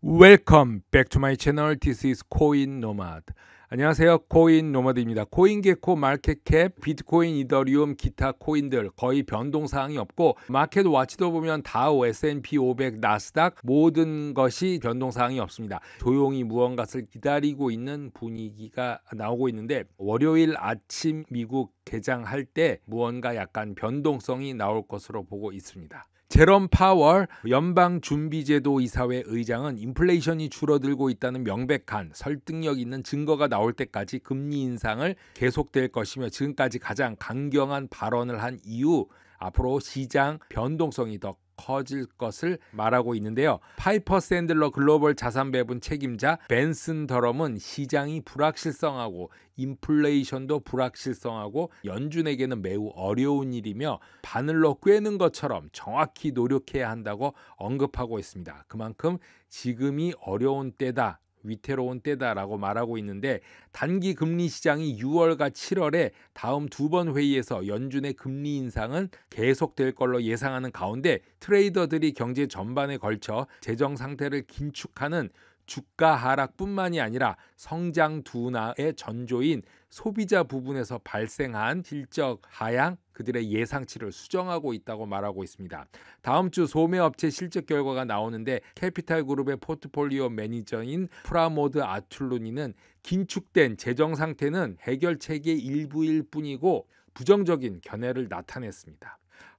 Welcome back to my channel. This is Coin Nomad. 안녕하세요. 코인 노마드입니다. 코인게코, 마켓캡, 비트코인, 이더리움, 기타 코인들 거의 변동사항이 없고 마켓 와치도 보면 다우, S&P 500, 나스닥 모든 것이 변동사항이 없습니다. 조용히 무언가를 기다리고 있는 분위기가 나오고 있는데 월요일 아침 미국 개장할 때 무언가 약간 변동성이 나올 것으로 보고 있습니다. 제롬 파월 연방준비제도 이사회 의장은 인플레이션이 줄어들고 있다는 명백한 설득력 있는 증거가 나올 때까지 금리 인상을 계속될 것이며 지금까지 가장 강경한 발언을 한 이후 앞으로 시장 변동성이 더 커질 것을 말하고 있는데요. 파이퍼 샌들러 글로벌 자산 배분 책임자 벤슨 더럼은 시장이 불확실성하고 인플레이션도 불확실성하고 연준에게는 매우 어려운 일이며 바늘로 꿰는 것처럼 정확히 노력해야 한다고 언급하고 있습니다. 그만큼 지금이 어려운 때다. 위태로운 때다라고 말하고 있는데 단기 금리 시장이 6월과 7월에 다음 두 번 회의에서 연준의 금리 인상은 계속될 걸로 예상하는 가운데 트레이더들이 경제 전반에 걸쳐 재정 상태를 긴축하는 주가 하락뿐만이 아니라 성장 둔화의 전조인 소비자 부분에서 발생한 실적 하향, 그들의 예상치를 수정하고 있다고 말하고 있습니다. 다음 주 소매업체 실적 결과가 나오는데 캐피탈 그룹의 포트폴리오 매니저인 프라모드 아툴루니는 긴축된 재정 상태는 해결책의 일부일 뿐이고 부정적인 견해를 나타냈습니다.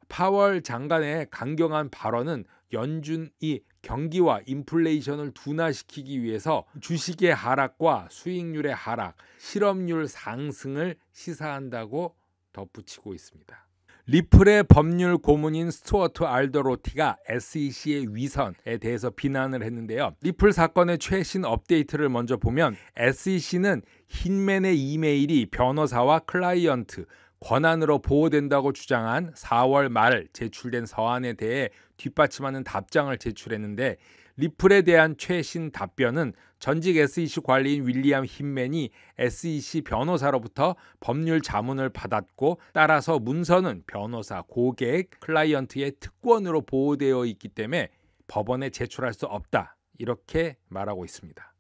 파월 장관의 강경한 발언은 연준이 경기와 인플레이션을 둔화시키기 위해서 주식의 하락과 수익률의 하락, 실업률 상승을 시사한다고 덧붙이고 있습니다. 리플의 법률 고문인 스튜어트 알더로티가 SEC의 위선에 대해서 비난을 했는데요. 리플 사건의 최신 업데이트를 먼저 보면 SEC는 힌맨의 이메일이 변호사와 클라이언트 권한으로 보호된다고 주장한 4월 말 제출된 서한에 대해 뒷받침하는 답장을 제출했는데 리플에 대한 최신 답변은 전직 SEC 관리인 윌리엄 힌맨이 SEC 변호사로부터 법률 자문을 받았고 따라서 문서는 변호사, 고객, 클라이언트의 특권으로 보호되어 있기 때문에 법원에 제출할 수 없다. 이렇게 말하고 있습니다.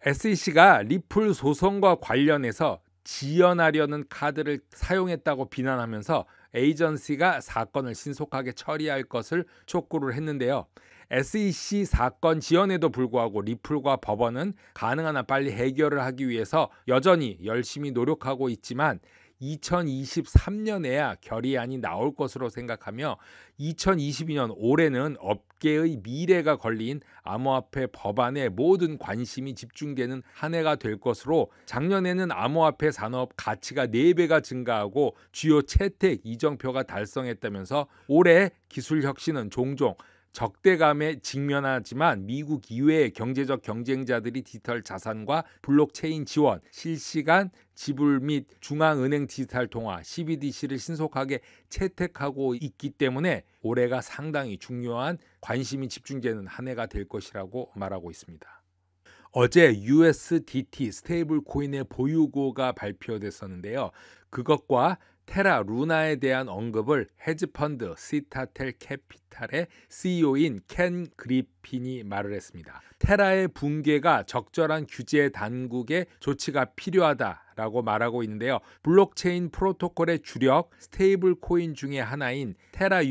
SEC가 리플 소송과 관련해서 지연하려는 카드를 사용했다고 비난하면서 에이전시가 사건을 신속하게 처리할 것을 촉구를 했는데요. SEC 사건 지연에도 불구하고 리플과 법원은 가능한 한 빨리 해결을 하기 위해서 여전히 열심히 노력하고 있지만 2023년에야 결의안이 나올 것으로 생각하며 2022년 올해는 업계의 미래가 걸린 암호화폐 법안에 모든 관심이 집중되는 한 해가 될 것으로 작년에는 암호화폐 산업 가치가 4배가 증가하고 주요 채택 이정표가 달성했다면서 올해 기술 혁신은 종종 적대감에 직면하지만 미국 이외의 경제적 경쟁자들이 디지털 자산과 블록체인 지원, 실시간 지불 및 중앙은행 디지털 통화, CBDC를 신속하게 채택하고 있기 때문에 올해가 상당히 중요한 관심이 집중되는 한 해가 될 것이라고 말하고 있습니다. 어제 USDT 스테이블 코인의 보유고가 발표됐었는데요. 그것과 테라 루나에 대한 언급을 헤지펀드 시타텔 캐피탈의 CEO인 켄 그리핀이 말을 했습니다. 테라의 붕괴가 적절한 규제 당국의 조치가 필요하다라고 말하고 있는데요. 블록체인 프로토콜의 주력 스테이블 코인 중에 하나인 테라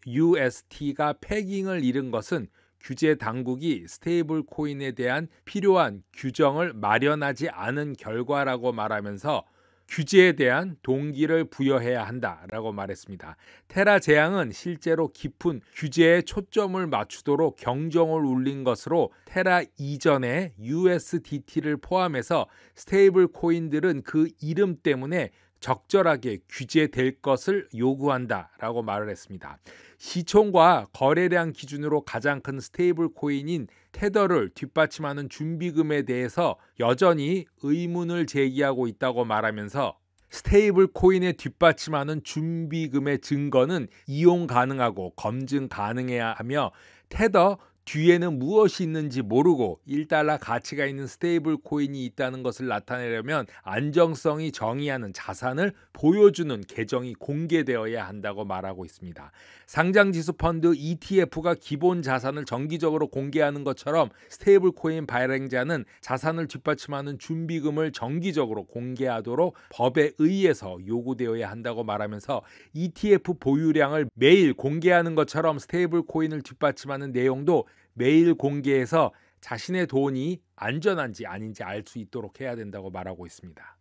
UST가 패깅을 잃은 것은 규제 당국이 스테이블 코인에 대한 필요한 규정을 마련하지 않은 결과라고 말하면서 규제에 대한 동기를 부여해야 한다라고 말했습니다. 테라 재앙은 실제로 깊은 규제에 초점을 맞추도록 경종을 울린 것으로 테라 이전의 USDT를 포함해서 스테이블 코인들은 그 이름 때문에 적절하게 규제될 것을 요구한다라고 말을 했습니다. 시총과 거래량 기준으로 가장 큰 스테이블 코인인 테더를 뒷받침하는 준비금에 대해서 여전히 의문을 제기하고 있다고 말하면서 스테이블 코인에 뒷받침하는 준비금의 증거는 이용 가능하고 검증 가능해야 하며 테더 뒤에는 무엇이 있는지 모르고 1달러 가치가 있는 스테이블 코인이 있다는 것을 나타내려면 안정성이 정의하는 자산을 보여주는 계정이 공개되어야 한다고 말하고 있습니다. 상장지수 펀드 ETF가 기본 자산을 정기적으로 공개하는 것처럼 스테이블 코인 발행자는 자산을 뒷받침하는 준비금을 정기적으로 공개하도록 법에 의해서 요구되어야 한다고 말하면서 ETF 보유량을 매일 공개하는 것처럼 스테이블 코인을 뒷받침하는 내용도 매일 공개해서 자신의 돈이 안전한지 아닌지 알 수 있도록 해야 된다고 말하고 있습니다.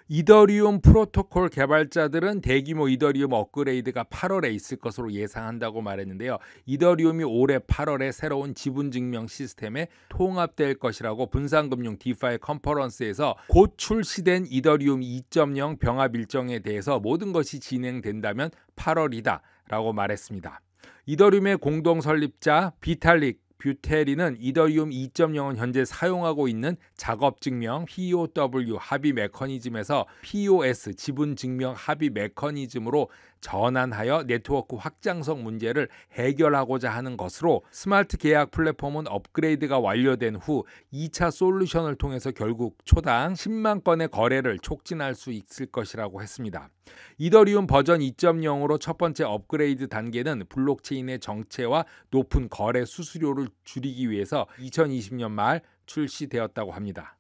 이더리움 프로토콜 개발자들은 대규모 이더리움 업그레이드가 8월에 있을 것으로 예상한다고 말했는데요. 이더리움이 올해 8월에 새로운 지분증명 시스템에 통합될 것이라고 분산금융 디파이 컨퍼런스에서 곧 출시된 이더리움 2.0 병합 일정에 대해서 모든 것이 진행된다면 8월이다 라고 말했습니다. 이더리움의 공동 설립자 비탈릭 뷰테리는 이더리움 2.0은 현재 사용하고 있는 작업증명 POW 합의 메커니즘에서 POS 지분증명 합의 메커니즘으로 전환하여 네트워크 확장성 문제를 해결하고자 하는 것으로 스마트 계약 플랫폼은 업그레이드가 완료된 후 2차 솔루션을 통해서 결국 초당 10만 건의 거래를 촉진할 수 있을 것이라고 했습니다. 이더리움 버전 2.0으로 첫 번째 업그레이드 단계는 블록체인의 정체와 높은 거래 수수료를 줄이기 위해서 2020년 말 출시되었다고 합니다.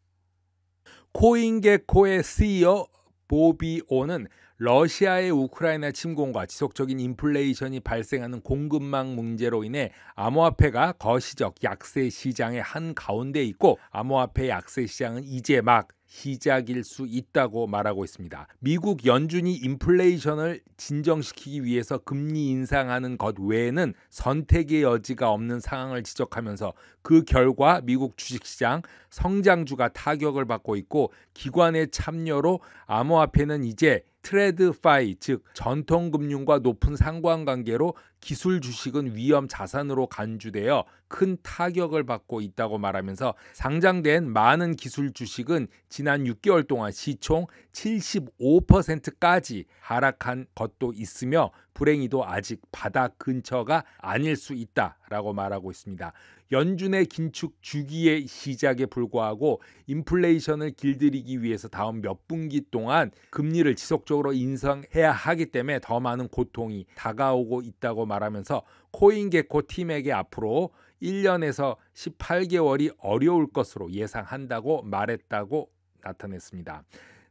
코인게코의 CEO 보비 오는 러시아의 우크라이나 침공과 지속적인 인플레이션이 발생하는 공급망 문제로 인해 암호화폐가 거시적 약세 시장의 한가운데 있고 암호화폐 약세 시장은 이제 막 시작일 수 있다고 말하고 있습니다. 미국 연준이 인플레이션을 진정시키기 위해서 금리 인상하는 것 외에는 선택의 여지가 없는 상황을 지적하면서 그 결과 미국 주식시장 성장주가 타격을 받고 있고 기관의 참여로 암호화폐는 이제 트레드파이 즉 전통금융과 높은 상관관계로 기술 주식은 위험 자산으로 간주되어 큰 타격을 받고 있다고 말하면서 상장된 많은 기술 주식은 지난 6개월 동안 시총 75%까지 하락한 것도 있으며 불행히도 아직 바닥 근처가 아닐 수 있다라고 말하고 있습니다. 연준의 긴축 주기의 시작에 불과하고 인플레이션을 길들이기 위해서 다음 몇 분기 동안 금리를 지속적으로 인상해야 하기 때문에 더 많은 고통이 다가오고 있다고 말하면서 코인게코 팀에게 앞으로 1년에서 18개월이 어려울 것으로 예상한다고 말했다고 나타냈습니다.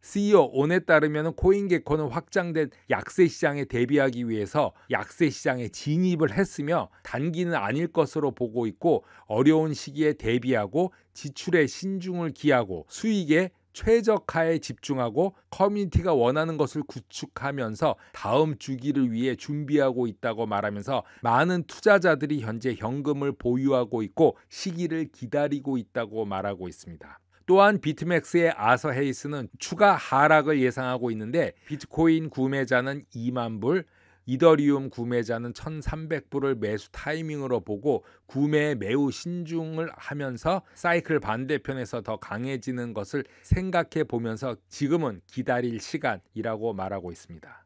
CEO 온에 따르면 코인게코는 확장된 약세 시장에 대비하기 위해서 약세 시장에 진입을 했으며 단기는 아닐 것으로 보고 있고 어려운 시기에 대비하고 지출에 신중을 기하고 수익에 최적화에 집중하고 커뮤니티가 원하는 것을 구축하면서 다음 주기를 위해 준비하고 있다고 말하면서 많은 투자자들이 현재 현금을 보유하고 있고 시기를 기다리고 있다고 말하고 있습니다. 또한 비트맥스의 아서 헤이스는 추가 하락을 예상하고 있는데 비트코인 구매자는 2만 불, 이더리움 구매자는 1,300불을 매수 타이밍으로 보고 구매에 매우 신중을 하면서 사이클 반대편에서 더 강해지는 것을 생각해 보면서 지금은 기다릴 시간이라고 말하고 있습니다.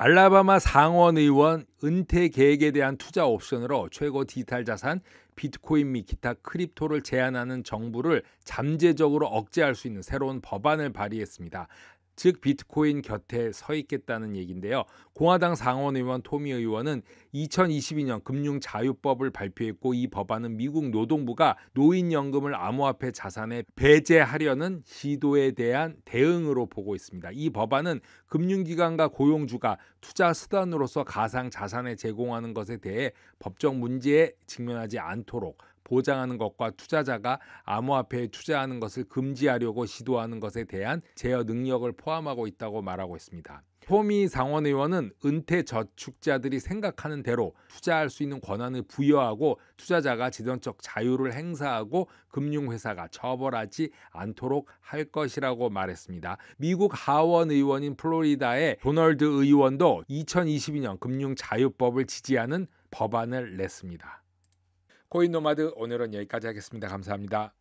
알라바마 상원 의원 은퇴 계획에 대한 투자 옵션으로 최고 디지털 자산 비트코인 및 기타 크립토를 제한하는 정부를 잠재적으로 억제할 수 있는 새로운 법안을 발의했습니다. 즉 비트코인 곁에 서 있겠다는 얘기인데요. 공화당 상원의원 토미 의원은 2022년 금융자유법을 발표했고 이 법안은 미국 노동부가 노인연금을 암호화폐 자산에 배제하려는 시도에 대한 대응으로 보고 있습니다. 이 법안은 금융기관과 고용주가 투자 수단으로서 가상 자산을 제공하는 것에 대해 법적 문제에 직면하지 않도록 보장하는 것과 투자자가 암호화폐에 투자하는 것을 금지하려고 시도하는 것에 대한 제어 능력을 포함하고 있다고 말하고 있습니다. 토미 상원의원은 은퇴 저축자들이 생각하는 대로 투자할 수 있는 권한을 부여하고 투자자가 재정적 자유를 행사하고 금융회사가 처벌하지 않도록 할 것이라고 말했습니다. 미국 하원 의원인 플로리다의 도널드 의원도 2022년 금융자유법을 지지하는 법안을 냈습니다. 코인 노마드 오늘은 여기까지 하겠습니다. 감사합니다.